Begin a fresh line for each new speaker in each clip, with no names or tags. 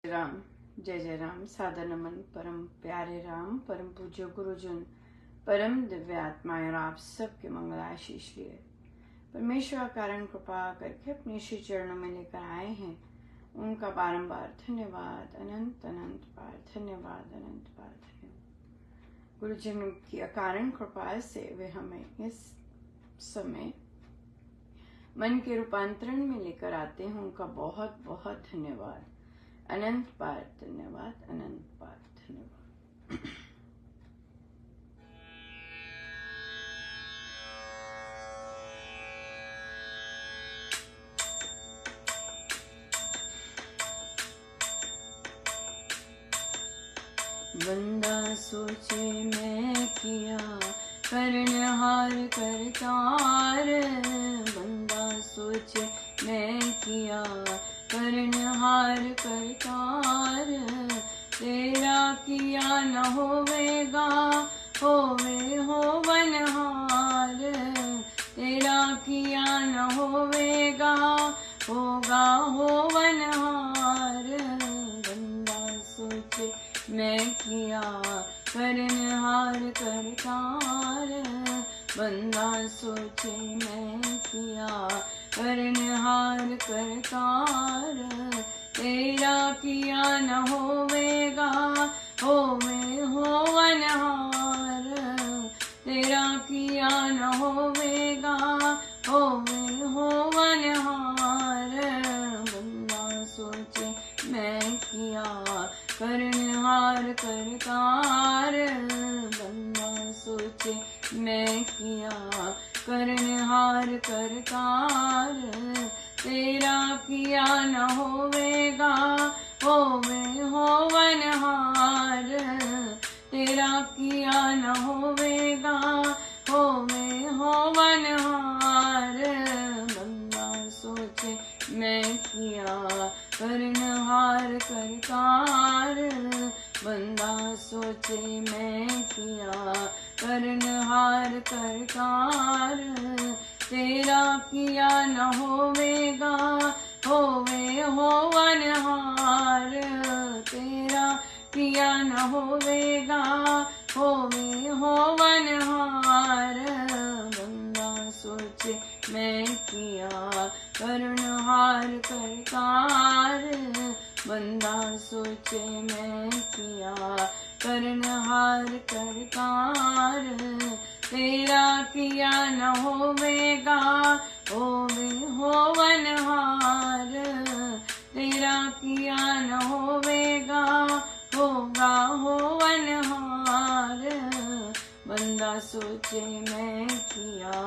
राम। जय जय राम। सादर नमन परम प्यारे राम, परम पूज्य गुरुजन, परम दिव्य आत्माएं और आप सबके मंगल आशीष लिए परमेश्वर कारण कृपा करके अपने श्री चरणों में लेकर आए हैं। उनका बारंबार धन्यवाद, अनंत अनंत बार धन्यवाद, अनंत बार धन्यवाद। गुरुजन की अकारण कृपा से वे हमें इस समय मन के रूपांतरण में लेकर आते हैं। उनका बहुत बहुत धन्यवाद, अनंत बार धन्यवाद, अनंत बार धन्यवाद। बंदा सोचे मैं किया करनहार करतार, बंदा सोचे मैं किया करनहार करतार, तेरा किया न होवेगा होवे होवनहार, तेरा किया न होवेगा होगा होवनहार। बंदा सोचे मैं किया करनहार करतार, बंदा सोचे मैं किया करनहार करतार, तेरा किया न होवेगा होवे होवनहार, तेरा किया न होवेगा होवे होवनहार। बंदा सोचे मैं किया करनहार करतार, बंदा सोचे मैं किया करनहार करतार, तेरा किया न होवेगा होवे होवनहार, तेरा किया न होवेगा होवे होवनहार। बंदा सोचे मैं किया करनहार करतार, बंदा सोचे मैं किया करनहार करतार, तेरा किया न होवेगा होवे होवनहार, तेरा किया न होवेगा होवे होवनहार। बंदा सोचे मैं किया करनहार करतार, बंदा सोचे मैं किया करनहार करतार, तेरा किया न होवेगा होवे होवनहार, तेरा किया न होवेगा होगा होवनहार। बंदा सोचे मैं किया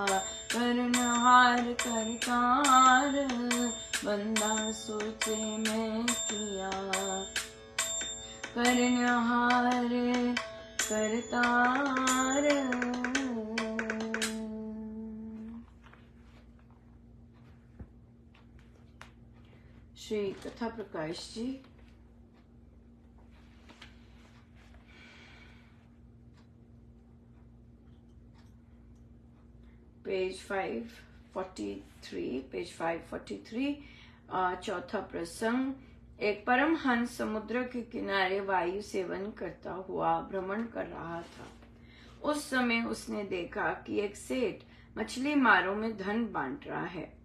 करनहार करतार, बंदा सोचे मैं किया करनहार करतार। श्री कथा प्रकाश जी पेज 543 चौथा प्रसंग। एक परमहंस समुद्र के किनारे वायु सेवन करता हुआ भ्रमण कर रहा था। उस समय उसने देखा कि एक सेठ मछली मारों में धन बांट रहा है।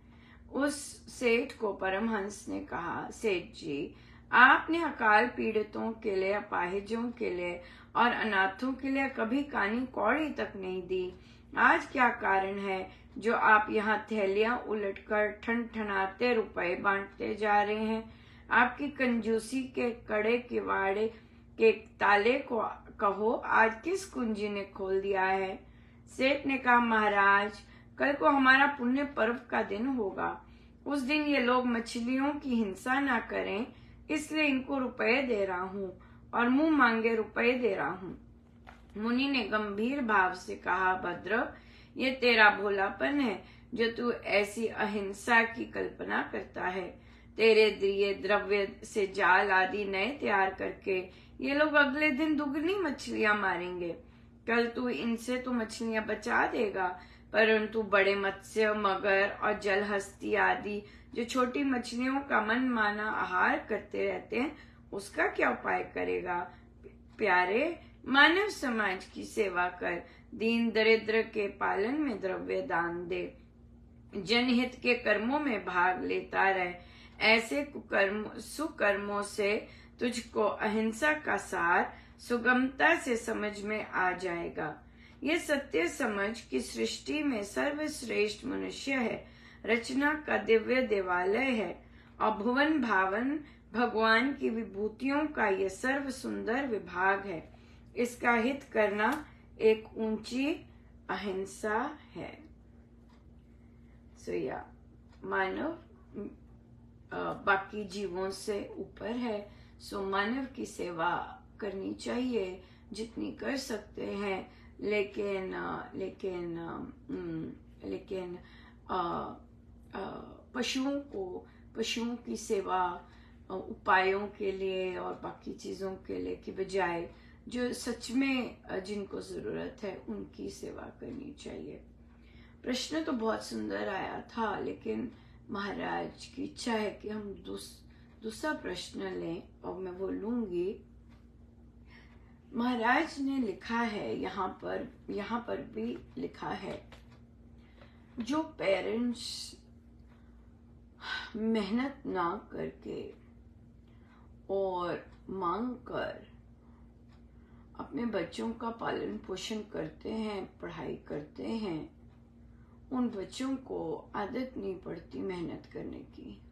उस सेठ को परमहंस ने कहा, सेठ जी, आपने अकाल पीड़ितों के लिए, अपाहिजों के लिए और अनाथों के लिए कभी कानी कौड़ी तक नहीं दी। आज क्या कारण है जो आप यहाँ थैलियां उलटकर ठनठनाते रुपए बांटते जा रहे हैं? आपकी कंजूसी के कड़े किवाड़े के ताले को कहो, आज किस कुंजी ने खोल दिया है? सेठ ने कहा, महाराज, कल को हमारा पुण्य पर्व का दिन होगा। उस दिन ये लोग मछलियों की हिंसा ना करें, इसलिए इनको रुपए दे रहा हूँ और मुंह मांगे रुपए दे रहा हूँ। मुनि ने गंभीर भाव से कहा, भद्र, ये तेरा भोलापन है जो तू ऐसी अहिंसा की कल्पना करता है। तेरे दिए द्रव्य से जाल आदि नए तैयार करके ये लोग अगले दिन दुगनी मछलियां मारेंगे। कल तू इनसे तो मछलियां बचा देगा, परंतु बड़े मत्स्य, मगर और जल हस्ती आदि जो छोटी मछलियों का मन माना आहार करते रहते हैं, उसका क्या उपाय करेगा? प्यारे, मानव समाज की सेवा कर, दीन दरिद्र के पालन में द्रव्य दान दे, जनहित के कर्मों में भाग लेता रहे। ऐसे सुकर्मों से तुझको अहिंसा का सार सुगमता से समझ में आ जाएगा। ये सत्य समझ कि सृष्टि में सर्वश्रेष्ठ मनुष्य है, रचना का दिव्य देवालय है और भुवन भावन भगवान की विभूतियों का ये सर्व सुंदर विभाग है। इसका हित करना एक ऊंची अहिंसा है। या मानव बाकी जीवों से ऊपर है, सो मानव की सेवा करनी चाहिए जितनी कर सकते हैं। लेकिन पशुओं की सेवा उपायों के लिए और बाकी चीजों के लिए की बजाय जो सच में जिनको जरूरत है उनकी सेवा करनी चाहिए। प्रश्न तो बहुत सुंदर आया था, लेकिन महाराज की इच्छा है कि हम दूसरा प्रश्न लें और मैं वो लूंगी। महाराज ने लिखा है, यहाँ पर भी लिखा है, जो पेरेंट्स मेहनत ना करके और मांग कर अपने बच्चों का पालन पोषण करते हैं, पढ़ाई करते हैं, उन बच्चों को आदत नहीं पड़ती मेहनत करने की।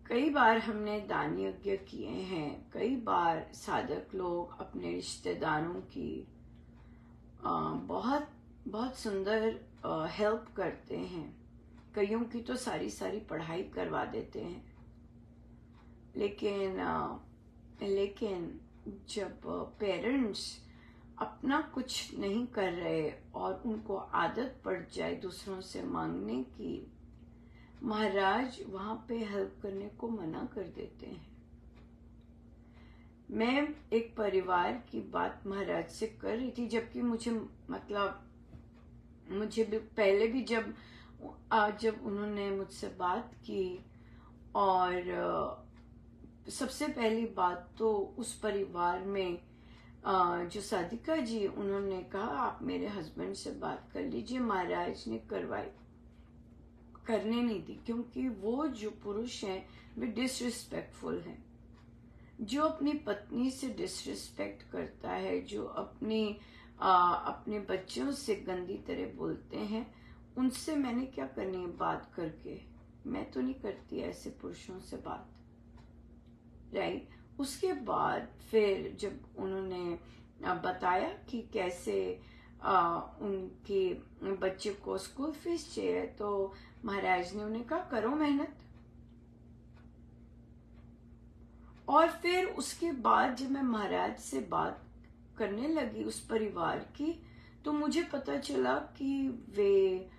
कई बार हमने दान यज्ञ किए हैं, कई बार साधक लोग अपने रिश्तेदारों की बहुत सुंदर हेल्प करते हैं, कईयों की तो सारी पढ़ाई करवा देते हैं। लेकिन जब पेरेंट्स अपना कुछ नहीं कर रहे और उनको आदत पड़ जाए दूसरों से मांगने की, महाराज वहां पे हेल्प करने को मना कर देते हैं। मैं एक परिवार की बात महाराज से कर रही थी, जबकि मुझे भी पहले भी जब उन्होंने मुझसे बात की, और सबसे पहली बात तो उस परिवार में जो साधिका जी, उन्होंने कहा आप मेरे हस्बैंड से बात कर लीजिए। महाराज ने करने नहीं दी, क्योंकि वो जो पुरुष हैं वे डिसरिस्पेक्टफुल हैं। जो अपनी पत्नी से डिसरिस्पेक्ट करता है, जो अपने बच्चों से गंदी तरह बोलते हैं, उनसे मैंने क्या करनी है बात करके? मैं तो नहीं करती ऐसे पुरुषों से बात, राइट। उसके बाद फिर जब उन्होंने बताया कि कैसे उनके बच्चे को स्कूल फीस चाहिए, तो महाराज ने उन्हें कहा करो मेहनत। और फिर उसके बाद जब मैं महाराज से बात करने लगी उस परिवार की, तो मुझे पता चला कि वे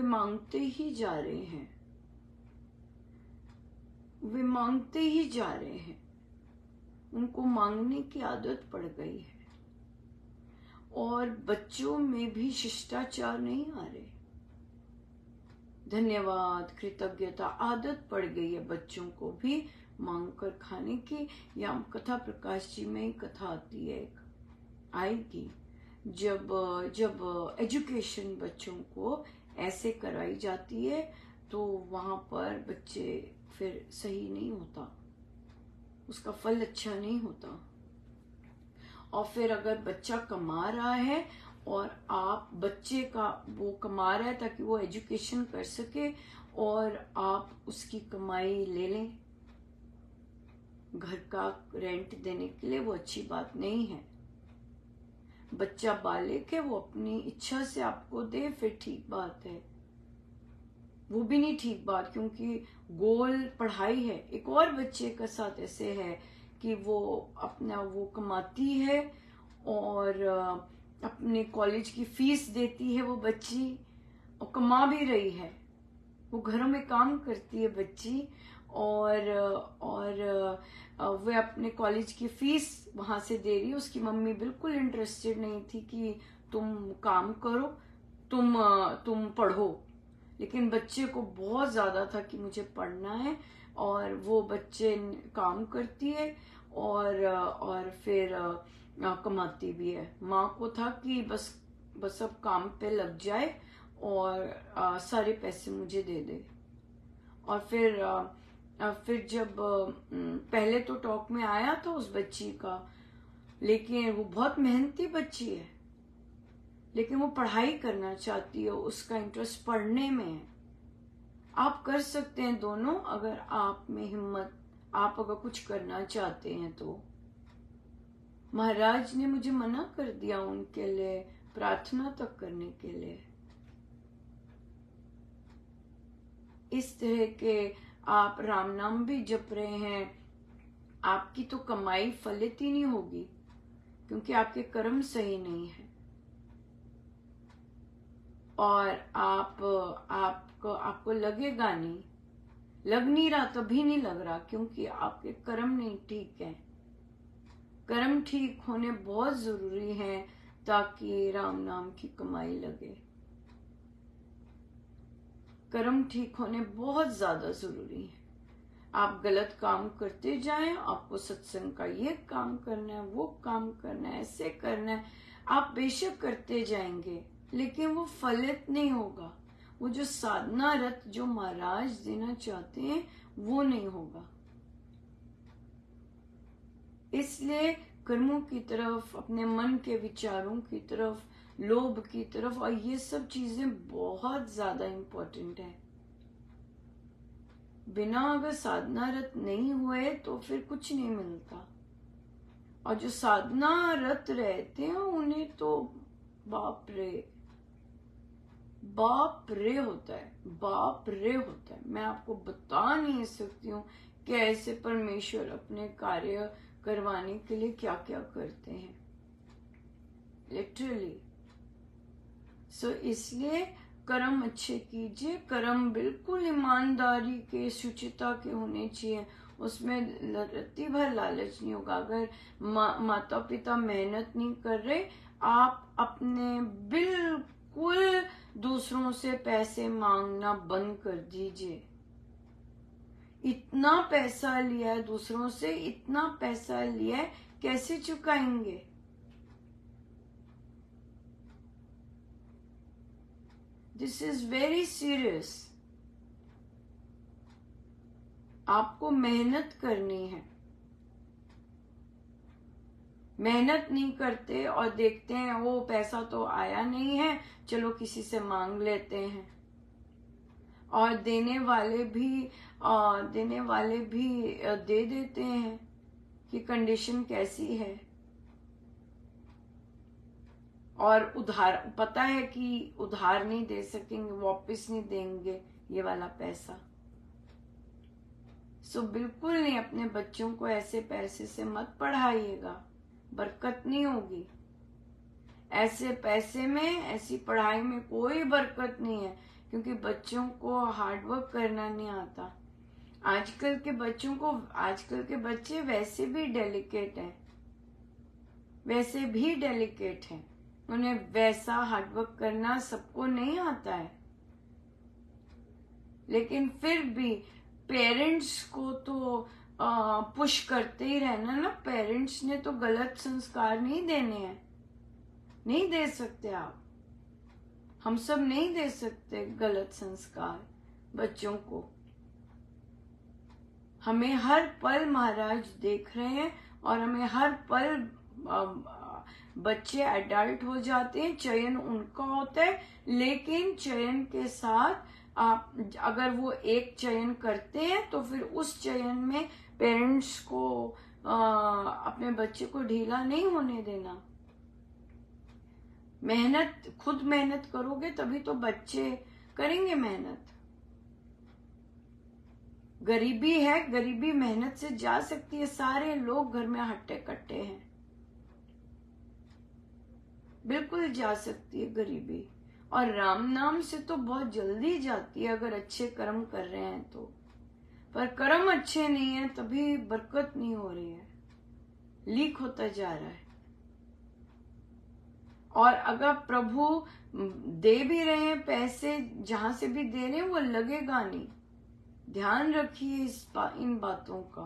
मांगते ही जा रहे हैं, वे मांगते ही जा रहे हैं। उनको मांगने की आदत पड़ गई है और बच्चों में भी शिष्टाचार नहीं आ रहे। धन्यवाद, कृतज्ञता आदत पड़ गई है बच्चों को भी मांग कर खाने की। या कथा प्रकाश जी में ही कथा आती है, आएगी, जब एजुकेशन बच्चों को ऐसे कराई जाती है तो वहां पर बच्चे फिर सही नहीं होता, उसका फल अच्छा नहीं होता। और फिर अगर बच्चा कमा रहा है और आप बच्चे का वो कमा रहा है ताकि वो एजुकेशन कर सके, और आप उसकी कमाई ले लें घर का रेंट देने के लिए, वो अच्छी बात नहीं है। बच्चा बालिक है, वो अपनी इच्छा से आपको दे, फिर ठीक बात है। वो भी नहीं ठीक बात, क्योंकि गोल पढ़ाई है। एक और बच्चे का साथ ऐसे है कि वो कमाती है और अपने कॉलेज की फीस देती है, वो बच्ची, और कमा भी रही है, वो घरों में काम करती है बच्ची, और वह अपने कॉलेज की फीस वहां से दे रही है। उसकी मम्मी बिल्कुल इंटरेस्टेड नहीं थी कि तुम काम करो, तुम पढ़ो, लेकिन बच्चे को बहुत ज्यादा था कि मुझे पढ़ना है, और वो बच्चे काम करती है और फिर कमाती भी है। माँ को था कि बस अब काम पे लग जाए और सारे पैसे मुझे दे दे। और फिर जब पहले तो टॉक में आया था उस बच्ची का, लेकिन वो बहुत मेहनती बच्ची है, लेकिन वो पढ़ाई करना चाहती है, उसका इंटरेस्ट पढ़ने में है। आप कर सकते हैं दोनों, अगर आप में हिम्मत, आप अगर कुछ करना चाहते हैं तो। महाराज ने मुझे मना कर दिया उनके लिए प्रार्थना तक करने के लिए। इस तरह के आप राम नाम भी जप रहे हैं, आपकी तो कमाई फलित ही नहीं होगी, क्योंकि आपके कर्म सही नहीं है। और आपको लगेगा नहीं, लग नहीं रहा, तभी नहीं लग रहा क्योंकि आपके कर्म नहीं ठीक है। कर्म ठीक होने बहुत जरूरी है ताकि राम नाम की कमाई लगे। कर्म ठीक होने बहुत ज्यादा जरूरी है। आप गलत काम करते जाएं, आपको सत्संग का ये काम करना है, वो काम करना है, ऐसे करना है, आप बेशक करते जाएंगे, लेकिन वो फलित नहीं होगा। वो जो साधना रत जो महाराज देना चाहते हैं वो नहीं होगा। इसलिए कर्मों की तरफ, अपने मन के विचारों की तरफ, लोभ की तरफ, और ये सब चीजें बहुत ज्यादा इम्पोर्टेंट है। बिना अगर साधना रत नहीं हुए तो फिर कुछ नहीं मिलता। और जो साधना रत रहते हैं उन्हें तो बाप रे होता है, बाप रे होता है। मैं आपको बता नहीं सकती हूँ कैसे परमेश्वर अपने कार्य करवाने के लिए क्या क्या करते हैं, लिटरली। सो इसलिए कर्म अच्छे कीजिए, कर्म बिल्कुल ईमानदारी के, शुचिता के होने चाहिए, उसमें रत्ती भर लालच नहीं होगा। अगर माता पिता मेहनत नहीं कर रहे, आप अपने बिल्कुल दूसरों से पैसे मांगना बंद कर दीजिए। इतना पैसा लिया है दूसरों से, इतना पैसा लिया है, कैसे चुकाएंगे? This is very serious. आपको मेहनत करनी है। मेहनत नहीं करते और देखते हैं वो पैसा तो आया नहीं है, चलो किसी से मांग लेते हैं। और देने वाले भी दे देते हैं कि कंडीशन कैसी है। और उधार, पता है कि उधार नहीं दे सकेंगे, वापस नहीं देंगे ये वाला पैसा। सो बिल्कुल नहीं, अपने बच्चों को ऐसे पैसे से मत पढ़ाइएगा, बरकत नहीं होगी। ऐसे पैसे में, ऐसी पढ़ाई में कोई बरकत नहीं है, क्योंकि बच्चों को हार्डवर्क करना नहीं आता। आजकल के बच्चे वैसे भी डेलिकेट हैं, उन्हें वैसा हार्डवर्क करना सबको नहीं आता है। लेकिन फिर भी पेरेंट्स को तो पुश करते ही रहना ना। पेरेंट्स ने तो गलत संस्कार नहीं देने हैं, नहीं दे सकते आप। हम सब नहीं दे सकते गलत संस्कार बच्चों को। हमें हर पल महाराज देख रहे हैं, और हमें हर पल बच्चे एडल्ट हो जाते हैं, चयन उनका होता है। लेकिन चयन के साथ आप अगर वो एक चयन करते हैं तो फिर उस चयन में पेरेंट्स को अपने बच्चे को ढीला नहीं होने देना। खुद मेहनत करोगे तभी तो बच्चे करेंगे मेहनत। गरीबी है, गरीबी मेहनत से जा सकती है। सारे लोग घर में हट्टे कट्टे हैं, बिल्कुल जा सकती है गरीबी। और राम नाम से तो बहुत जल्दी जाती है अगर अच्छे कर्म कर रहे हैं तो। पर कर्म अच्छे नहीं है तभी बरकत नहीं हो रही है, लीक होता जा रहा है। और अगर प्रभु दे भी रहे हैं पैसे, जहां से भी दे रहे हैं वो लगेगा नहीं। ध्यान रखिए इन बातों का,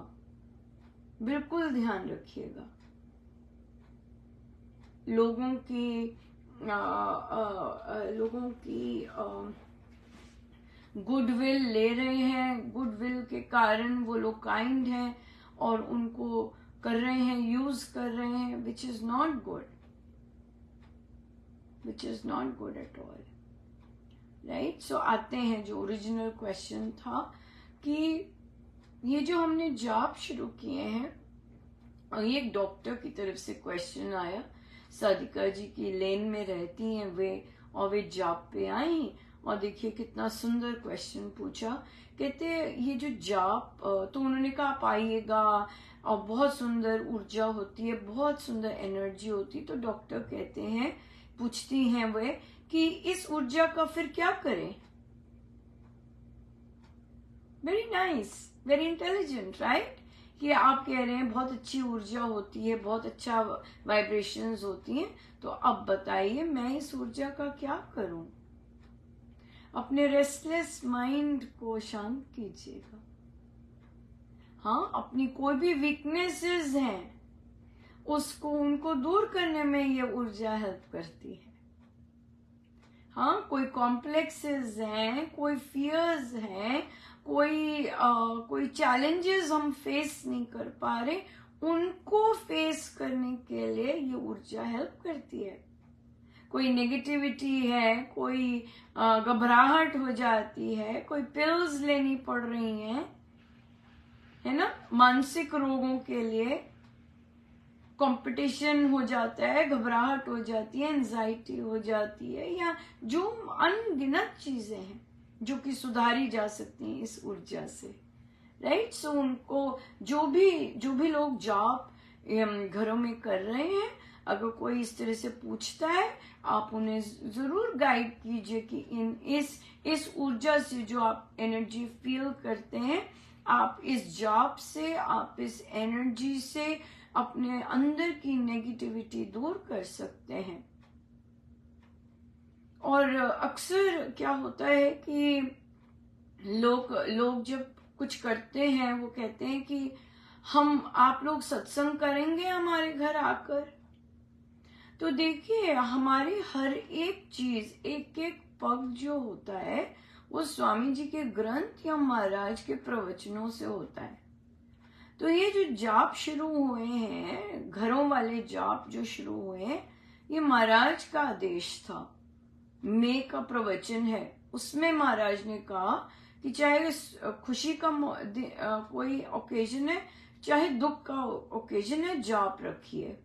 बिल्कुल ध्यान रखिएगा। लोगों की गुडविल ले रहे हैं, गुडविल के कारण वो लोग काइंड हैं और उनको कर रहे हैं, यूज कर रहे हैं, which is not good, which is not good at all, right. So आते हैं जो ओरिजिनल क्वेश्चन था कि ये जो हमने जाप शुरू किए हैं, और ये एक डॉक्टर की तरफ से क्वेश्चन आया, साधिका जी की लेन में रहती हैं वे, और वे जाप पे आई और देखिए कितना सुंदर क्वेश्चन पूछा। कहते ये जो जाप, तो उन्होंने कहा आप आइएगा और बहुत सुंदर ऊर्जा होती है, बहुत सुंदर एनर्जी होती है। तो डॉक्टर कहते हैं, पूछती हैं वे कि इस ऊर्जा का फिर क्या करें। Very nice, very intelligent, right. कि आप कह रहे हैं बहुत अच्छी ऊर्जा होती है, बहुत अच्छा वाइब्रेशंस होती हैं, तो अब बताइए मैं इस ऊर्जा का क्या करूं। अपने रेस्टलेस माइंड को शांत कीजिएगा। हाँ, अपनी कोई भी वीकनेसेस हैं उसको, उनको दूर करने में ये ऊर्जा हेल्प करती है। हाँ, कोई कॉम्प्लेक्सेस हैं, कोई फियर्स हैं, कोई चैलेंजेस हम फेस नहीं कर पा रहे, उनको फेस करने के लिए ये ऊर्जा हेल्प करती है। कोई नेगेटिविटी है, कोई घबराहट हो जाती है, कोई पिल्स लेनी पड़ रही हैं, है ना, मानसिक रोगों के लिए कंपटीशन हो जाता है, घबराहट हो जाती है, एंजाइटी हो जाती है, या जो अनगिनत चीजें हैं जो कि सुधारी जा सकती हैं इस ऊर्जा से, राइट। सो उनको जो भी लोग जॉब घरों में कर रहे हैं, अगर कोई इस तरह से पूछता है, आप उन्हें जरूर गाइड कीजिए कि इस ऊर्जा से जो आप एनर्जी फील करते हैं, आप इस जॉब से, आप इस एनर्जी से अपने अंदर की नेगेटिविटी दूर कर सकते हैं। और अक्सर क्या होता है कि लोग जब कुछ करते हैं, वो कहते हैं कि आप लोग सत्संग करेंगे हमारे घर आकर। तो देखिए, हमारी हर एक चीज, एक एक पग जो होता है, वो स्वामी जी के ग्रंथ या महाराज के प्रवचनों से होता है। तो ये जो जाप शुरू हुए हैं, घरों वाले जाप जो शुरू हुए हैं, ये महाराज का आदेश था। मई का प्रवचन है, उसमें महाराज ने कहा कि चाहे खुशी का कोई ओकेजन है, चाहे दुख का ओकेजन है, जाप रखिए।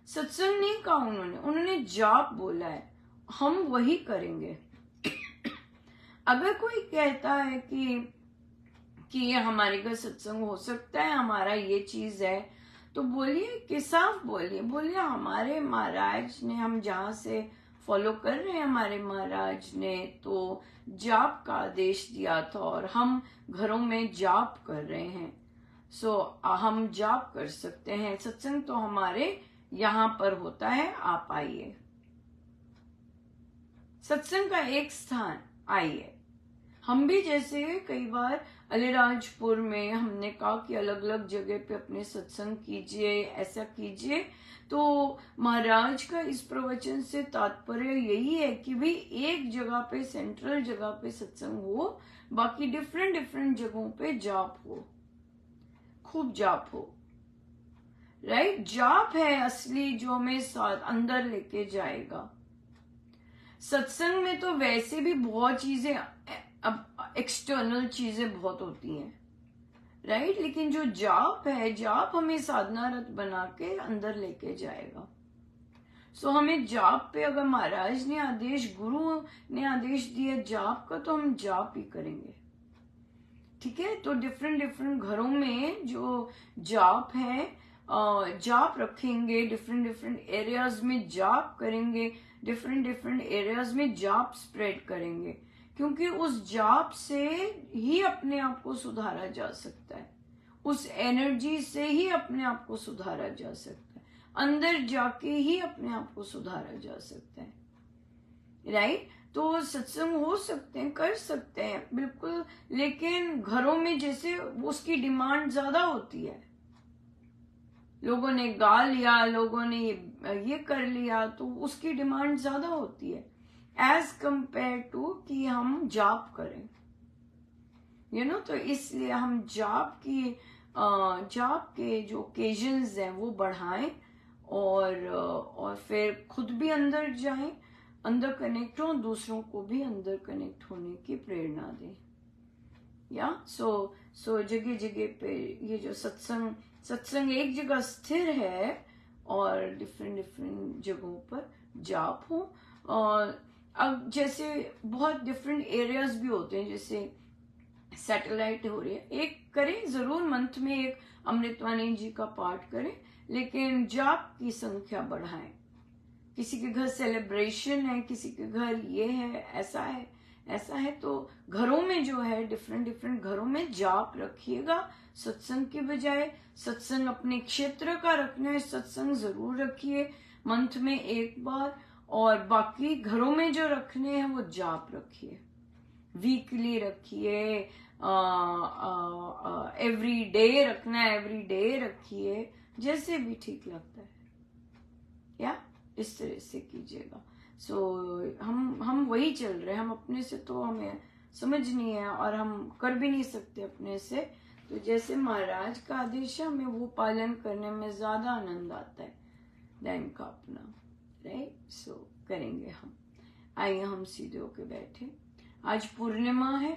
सत्संग नहीं कहा उन्होंने जाप बोला है, हम वही करेंगे। अगर कोई कहता है कि ये हमारे घर सत्संग हो सकता है, हमारा ये चीज है, तो बोलिए कि साफ बोलिए हमारे महाराज ने, हम जहां से फॉलो कर रहे हैं, हमारे महाराज ने तो जाप का आदेश दिया था और हम घरों में जाप कर रहे हैं। सो हम जाप कर सकते हैं, सत्संग तो हमारे यहाँ पर होता है, आप आइए, सत्संग का एक स्थान, आइए। हम भी जैसे कई बार अलीराजपुर में हमने कहा कि अलग अलग जगह पे अपने सत्संग कीजिए, ऐसा कीजिए। तो महाराज का इस प्रवचन से तात्पर्य यही है कि भी एक जगह पे, सेंट्रल जगह पे सत्संग हो, बाकी डिफरेंट जगहों पे जाप हो, खूब जाप हो, राइट। जाप है असली जो हमें साथ अंदर लेके जाएगा। सत्संग में तो वैसे भी बहुत चीजें, अब एक्सटर्नल चीजें बहुत होती हैं, राइट, लेकिन जो जाप है, जाप हमें साधनारत बना के अंदर लेके जाएगा। सो हमें जाप पे, अगर महाराज ने आदेश, गुरु ने आदेश दिया जाप का, तो हम जाप ही करेंगे, ठीक है। तो डिफरेंट घरों में जो जाप है, जाप रखेंगे, डिफरेंट एरियाज में जाप करेंगे, डिफरेंट एरियाज में जाप स्प्रेड करेंगे, क्योंकि उस जाप से ही अपने आप को सुधारा जा सकता है, उस एनर्जी से ही अपने आप को सुधारा जा सकता है। अंदर जाके ही अपने आप को सुधारा जा सकता है, राइट। तो सत्संग हो सकते हैं, कर सकते हैं बिल्कुल, लेकिन घरों में जैसे उसकी डिमांड ज्यादा होती है, लोगों ने गा लिया, लोगों ने ये कर लिया, तो उसकी डिमांड ज्यादा होती है एज कंपेयर टू कि हम जाप करें, तो इसलिए हम जाप के जो ओकेजन्स हैं वो बढ़ाएं, और फिर खुद भी अंदर जाएं, अंदर कनेक्ट हो, दूसरों को भी अंदर कनेक्ट होने की प्रेरणा दें। या सो जगह जगह पे ये जो सत्संग एक जगह स्थिर है और डिफरेंट जगहों पर जाप हो। और अब जैसे बहुत डिफरेंट एरियाज भी होते हैं, जैसे सैटेलाइट हो रही है, एक करें जरूर, मंथ में एक अमृतवाणी जी का पाठ करें, लेकिन जाप की संख्या बढ़ाएं। किसी के घर सेलिब्रेशन है, किसी के घर ये है, ऐसा है, तो घरों में जो है डिफरेंट घरों में जाप रखिएगा सत्संग की बजाय। सत्संग अपने क्षेत्र का रखना है, सत्संग जरूर रखिए मंथ में एक बार, और बाकी घरों में जो रखने हैं वो जाप रखिए, वीकली रखिए, एवरी डे रखना है, एवरी डे रखिए, जैसे भी ठीक लगता है, या इस तरह से कीजिएगा। हम वही चल रहे हैं, हम अपने से तो हमें समझ नहीं है और हम कर भी नहीं सकते अपने से, तो जैसे महाराज का आदेश है हमें वो पालन करने में ज्यादा आनंद आता है दैन का अपना, राइट। करेंगे हम। आइए हम सीधे होके बैठे। आज पूर्णिमा है,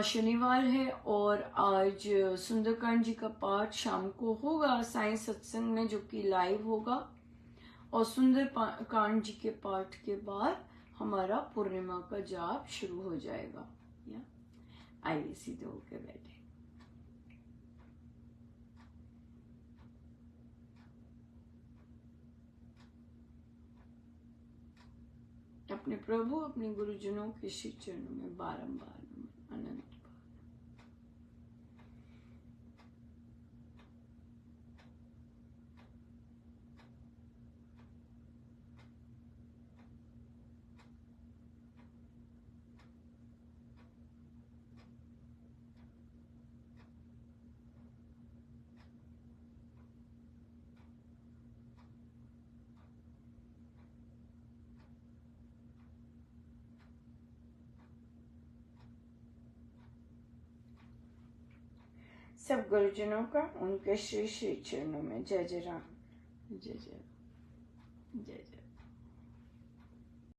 शनिवार है, और आज सुंदरकांड जी का पाठ शाम को होगा साईं सत्संग में, जो कि लाइव होगा, और सुंदर कांड जी के पाठ के बाद हमारा पूर्णिमा का जाप शुरू हो जाएगा। या आइए सीधे होके बैठे। अपने प्रभु, अपने गुरुजनों के श्री चरणों में बारंबार अनंत सब गुरुजनों का उनके श्री श्री चरणों में जय जय राम, जय जय, जय जय।